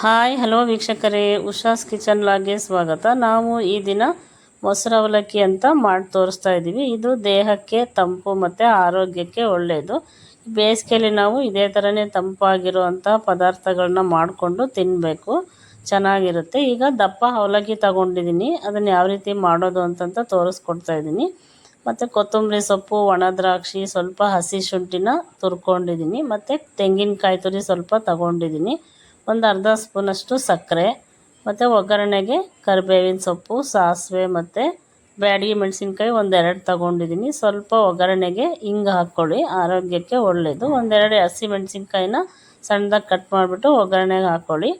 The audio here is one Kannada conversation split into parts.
ಹಾಯ್ ಹಲೋ ವೀಕ್ಷಕರೇ, ಉಷಾಸ್ ಕಿಚನ್ ಲಾಗ್ಗೆ ಸ್ವಾಗತ. ನಾವು ಈ ದಿನ ಮೊಸರು ಅವಲಕ್ಕಿ ಅಂತ ಮಾಡಿ ತೋರಿಸ್ತಾ ಇದ್ದೀವಿ. ಇದು ದೇಹಕ್ಕೆ ತಂಪು ಮತ್ತು ಆರೋಗ್ಯಕ್ಕೆ ಒಳ್ಳೆಯದು. ಬೇಸಿಗೆಯಲ್ಲಿ ನಾವು ಇದೇ ಥರನೇ ತಂಪಾಗಿರುವಂಥ ಪದಾರ್ಥಗಳನ್ನ ಮಾಡಿಕೊಂಡು ತಿನ್ನಬೇಕು, ಚೆನ್ನಾಗಿರುತ್ತೆ. ಈಗ ದಪ್ಪ ಅವಲಕ್ಕಿ ತಗೊಂಡಿದ್ದೀನಿ, ಅದನ್ನು ಯಾವ ರೀತಿ ಮಾಡೋದು ಅಂತಂತ ತೋರಿಸ್ಕೊಡ್ತಾ ಇದ್ದೀನಿ. ಮತ್ತು ಕೊತ್ತಂಬರಿ ಸೊಪ್ಪು, ಒಣ ದ್ರಾಕ್ಷಿ, ಸ್ವಲ್ಪ ಹಸಿ ಶುಂಠಿನ ತುರ್ಕೊಂಡಿದ್ದೀನಿ, ಮತ್ತು ತೆಂಗಿನಕಾಯಿ ತುರಿ ಸ್ವಲ್ಪ ತಗೊಂಡಿದ್ದೀನಿ, ಒಂದು ಅರ್ಧ ಸ್ಪೂನಷ್ಟು ಸಕ್ಕರೆ, ಮತ್ತು ಒಗ್ಗರಣೆಗೆ ಕರಿಬೇವಿನ ಸೊಪ್ಪು, ಸಾಸಿವೆ ಮತ್ತು ಬ್ಯಾಡಗಿ ಮೆಣಸಿನ್ಕಾಯಿ ಒಂದೆರಡು ತಗೊಂಡಿದ್ದೀನಿ. ಸ್ವಲ್ಪ ಒಗ್ಗರಣೆಗೆ ಹಿಂಗೆ ಹಾಕ್ಕೊಳ್ಳಿ, ಆರೋಗ್ಯಕ್ಕೆ ಒಳ್ಳೆಯದು. ಒಂದೆರಡು ಹಸಿ ಮೆಣಸಿನ್ಕಾಯಿನ ಸಣ್ಣದಾಗಿ ಕಟ್ ಮಾಡಿಬಿಟ್ಟು ಒಗ್ಗರಣೆಗೆ ಹಾಕ್ಕೊಳ್ಳಿ.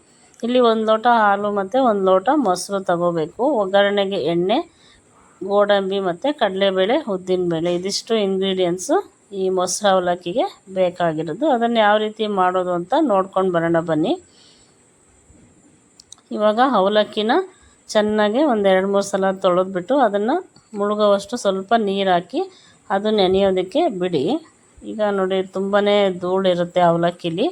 ಇಲ್ಲಿ ಒಂದು ಲೋಟ ಹಾಲು ಮತ್ತು ಒಂದು ಲೋಟ ಮೊಸರು ತಗೋಬೇಕು. ಒಗ್ಗರಣೆಗೆ ಎಣ್ಣೆ, ಗೋಡಂಬಿ ಮತ್ತು ಕಡಲೆಬೇಳೆ, ಉದ್ದಿನಬೇಳೆ, ಇದಿಷ್ಟು ಇಂಗ್ರೀಡಿಯೆಂಟ್ಸು ಈ ಮೊಸರು ಅವಲಕ್ಕಿಗೆ ಬೇಕಾಗಿರೋದು. ಅದನ್ನು ಯಾವ ರೀತಿ ಮಾಡೋದು ಅಂತ ನೋಡ್ಕೊಂಡು ಬರೋಣ ಬನ್ನಿ. ಇವಾಗ ಅವಲಕ್ಕಿನ ಚೆನ್ನಾಗಿ ಒಂದು 2-3 ಸಲ ತೊಳೆದ್ಬಿಟ್ಟು ಅದನ್ನು ಮುಳುಗೋವಷ್ಟು ಸ್ವಲ್ಪ ನೀರು ಹಾಕಿ ಅದು ನೆನೆಯೋದಕ್ಕೆ ಬಿಡಿ. ಈಗ ನೋಡಿ, ತುಂಬಾ ಧೂಳಿರುತ್ತೆ ಅವಲಕ್ಕಿಲಿ,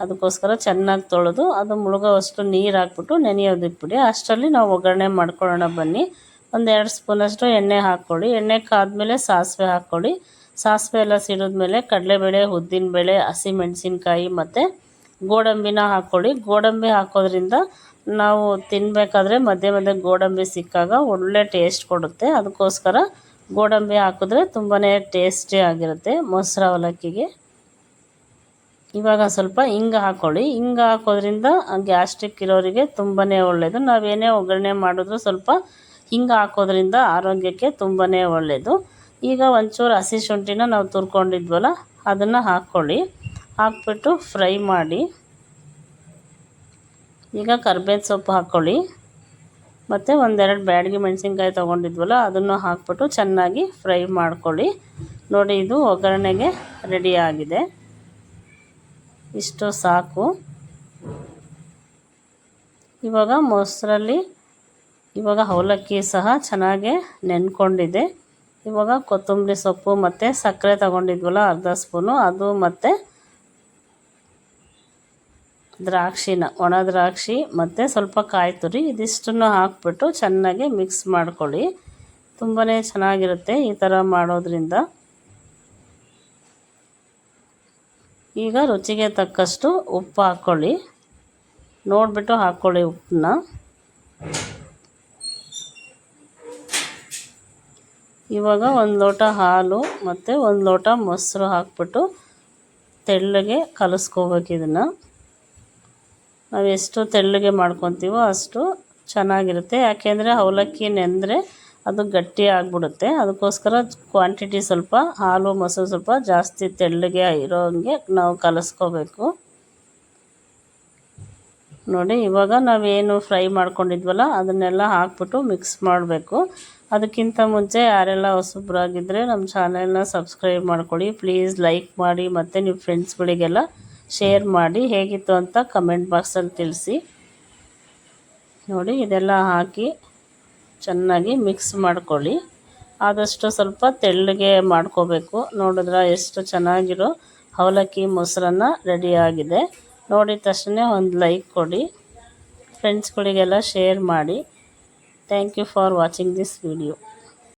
ಅದಕ್ಕೋಸ್ಕರ ಚೆನ್ನಾಗಿ ತೊಳೆದು ಅದು ಮುಳುಗೋವಷ್ಟು ನೀರು ಹಾಕ್ಬಿಟ್ಟು ನೆನೆಯೋದಕ್ಕೆ ಬಿಡಿ. ಅಷ್ಟರಲ್ಲಿ ನಾವು ಒಗ್ಗರಣೆ ಮಾಡ್ಕೊಳ್ಳೋಣ ಬನ್ನಿ. ಒಂದು 2 ಸ್ಪೂನಷ್ಟು ಎಣ್ಣೆ ಹಾಕ್ಕೊಳ್ಳಿ. ಎಣ್ಣೆ ಕಾದ್ಮೇಲೆ ಸಾಸಿವೆ ಹಾಕ್ಕೊಳ್ಳಿ. ಸಾಸಿವೆ ಎಲ್ಲ ಸಿಡಿದ್ಮೇಲೆ ಕಡಲೆಬೇಳೆ, ಉದ್ದಿನಬೇಳೆ, ಹಸಿಮೆಣಸಿನ್ಕಾಯಿ ಮತ್ತು ಗೋಡಂಬಿನ ಹಾಕ್ಕೊಳ್ಳಿ. ಗೋಡಂಬಿ ಹಾಕೋದ್ರಿಂದ ನಾವು ತಿನ್ನಬೇಕಾದ್ರೆ ಮಧ್ಯೆ ಮಧ್ಯೆ ಗೋಡಂಬಿ ಸಿಕ್ಕಾಗ ಒಳ್ಳೆ ಟೇಸ್ಟ್ ಕೊಡುತ್ತೆ. ಅದಕ್ಕೋಸ್ಕರ ಗೋಡಂಬಿ ಹಾಕಿದ್ರೆ ತುಂಬಾ ಟೇಸ್ಟಿ ಆಗಿರುತ್ತೆ ಮೊಸರು ಅವಲಕ್ಕಿಗೆ. ಇವಾಗ ಸ್ವಲ್ಪ ಹಿಂಗೆ ಹಾಕ್ಕೊಳ್ಳಿ. ಹಿಂಗೆ ಹಾಕೋದ್ರಿಂದ ಗ್ಯಾಸ್ಟ್ರಿಕ್ ಇರೋರಿಗೆ ತುಂಬಾ ಒಳ್ಳೆಯದು. ನಾವೇನೇ ಒಗ್ಗರಣೆ ಮಾಡಿದ್ರು ಸ್ವಲ್ಪ ಹಿಂಗೆ ಹಾಕೋದ್ರಿಂದ ಆರೋಗ್ಯಕ್ಕೆ ತುಂಬಾ ಒಳ್ಳೆಯದು. ಈಗ ಒಂಚೂರು ಹಸಿ ಶುಂಠಿನ ನಾವು ತುರ್ಕೊಂಡಿದ್ವಲ್ಲ ಅದನ್ನು ಹಾಕ್ಕೊಳ್ಳಿ. ಹಾಕ್ಬಿಟ್ಟು ಫ್ರೈ ಮಾಡಿ. ಈಗ ಕರ್ಬೇವಿನ ಸೊಪ್ಪು ಹಾಕ್ಕೊಳ್ಳಿ, ಮತ್ತು ಒಂದೆರಡು ಬ್ಯಾಡಗಿ ಮೆಣಸಿನ್ಕಾಯಿ ತೊಗೊಂಡಿದ್ವಲ್ಲ ಅದನ್ನು ಹಾಕ್ಬಿಟ್ಟು ಚೆನ್ನಾಗಿ ಫ್ರೈ ಮಾಡ್ಕೊಳ್ಳಿ. ನೋಡಿ, ಇದು ಒಗ್ಗರಣೆಗೆ ರೆಡಿ ಆಗಿದೆ. ಇಷ್ಟು ಸಾಕು. ಇವಾಗ ಮೊಸರಲ್ಲಿ ಇವಾಗ ಅವಲಕ್ಕಿ ಸಹ ಚೆನ್ನಾಗಿ ನೆನ್ಕೊಂಡಿದೆ. ಇವಾಗ ಕೊತ್ತಂಬರಿ ಸೊಪ್ಪು ಮತ್ತು ಸಕ್ಕರೆ ತಗೊಂಡಿದ್ವಲ್ಲ ಅರ್ಧ ಸ್ಪೂನು, ಅದು ಮತ್ತು ದ್ರಾಕ್ಷಿನ, ಒಣ ದ್ರಾಕ್ಷಿ ಮತ್ತು ಸ್ವಲ್ಪ ಕಾಯಿ ತುರಿ, ಇದಿಷ್ಟನ್ನು ಹಾಕ್ಬಿಟ್ಟು ಚೆನ್ನಾಗಿ ಮಿಕ್ಸ್ ಮಾಡ್ಕೊಳ್ಳಿ. ತುಂಬಾ ಚೆನ್ನಾಗಿರುತ್ತೆ ಈ ಥರ ಮಾಡೋದ್ರಿಂದ. ಈಗ ರುಚಿಗೆ ತಕ್ಕಷ್ಟು ಉಪ್ಪು ಹಾಕ್ಕೊಳ್ಳಿ, ನೋಡಿಬಿಟ್ಟು ಹಾಕ್ಕೊಳ್ಳಿ ಉಪ್ಪನ್ನ. ಇವಾಗ ಒಂದು ಲೋಟ ಹಾಲು ಮತ್ತು ಒಂದು ಲೋಟ ಮೊಸರು ಹಾಕ್ಬಿಟ್ಟು ತೆಳ್ಳಗೆ ಕಲಿಸ್ಕೋಬೇಕು. ಇದನ್ನು ನಾವು ಎಷ್ಟು ತೆಳ್ಳಗೆ ಮಾಡ್ಕೊತೀವೋ ಅಷ್ಟು ಚೆನ್ನಾಗಿರುತ್ತೆ. ಯಾಕೆಂದರೆ ಅವಲಕ್ಕಿ ನೆಂದರೆ ಅದು ಗಟ್ಟಿ ಆಗಿಬಿಡುತ್ತೆ. ಅದಕ್ಕೋಸ್ಕರ ಕ್ವಾಂಟಿಟಿ ಸ್ವಲ್ಪ ಹಾಲು ಮೊಸರು ಸ್ವಲ್ಪ ಜಾಸ್ತಿ ತೆಳ್ಳಗೆ ಇರೋ ಹಂಗೆ ನಾವು ಕಲಿಸ್ಕೋಬೇಕು. ನೋಡಿ, ಇವಾಗ ನಾವೇನು ಫ್ರೈ ಮಾಡ್ಕೊಂಡಿದ್ವಲ್ಲ ಅದನ್ನೆಲ್ಲ ಹಾಕ್ಬಿಟ್ಟು ಮಿಕ್ಸ್ ಮಾಡಬೇಕು. ಅದಕ್ಕಿಂತ ಮುಂಚೆ ಯಾರೆಲ್ಲ ಹೊಸಬ್ರಾಗಿದ್ದರೆ ನಮ್ಮ ಚಾನೆಲ್ನ ಸಬ್ಸ್ಕ್ರೈಬ್ ಮಾಡ್ಕೊಳ್ಳಿ. ಪ್ಲೀಸ್ ಲೈಕ್ ಮಾಡಿ ಮತ್ತು ನಿಮ್ಮ ಫ್ರೆಂಡ್ಸ್ಗಳಿಗೆಲ್ಲ ಶೇರ್ ಮಾಡಿ. ಹೇಗಿತ್ತು ಅಂತ ಕಮೆಂಟ್ ಬಾಕ್ಸಲ್ಲಿ ತಿಳಿಸಿ. ನೋಡಿ, ಇದೆಲ್ಲ ಹಾಕಿ ಚೆನ್ನಾಗಿ ಮಿಕ್ಸ್ ಮಾಡ್ಕೊಳ್ಳಿ. ಆದಷ್ಟು ಸ್ವಲ್ಪ ತೆಳ್ಳಗೆ ಮಾಡ್ಕೋಬೇಕು. ನೋಡಿದ್ರೆ ಎಷ್ಟು ಚೆನ್ನಾಗಿರೋ ಅವಲಕ್ಕಿ ಮೊಸರನ್ನ ರೆಡಿಯಾಗಿದೆ. ನೋಡಿದ ತಕ್ಷಣ ಒಂದು ಲೈಕ್ ಕೊಡಿ, ಫ್ರೆಂಡ್ಸ್ಗಳಿಗೆಲ್ಲ ಶೇರ್ ಮಾಡಿ. Thank you for watching this video.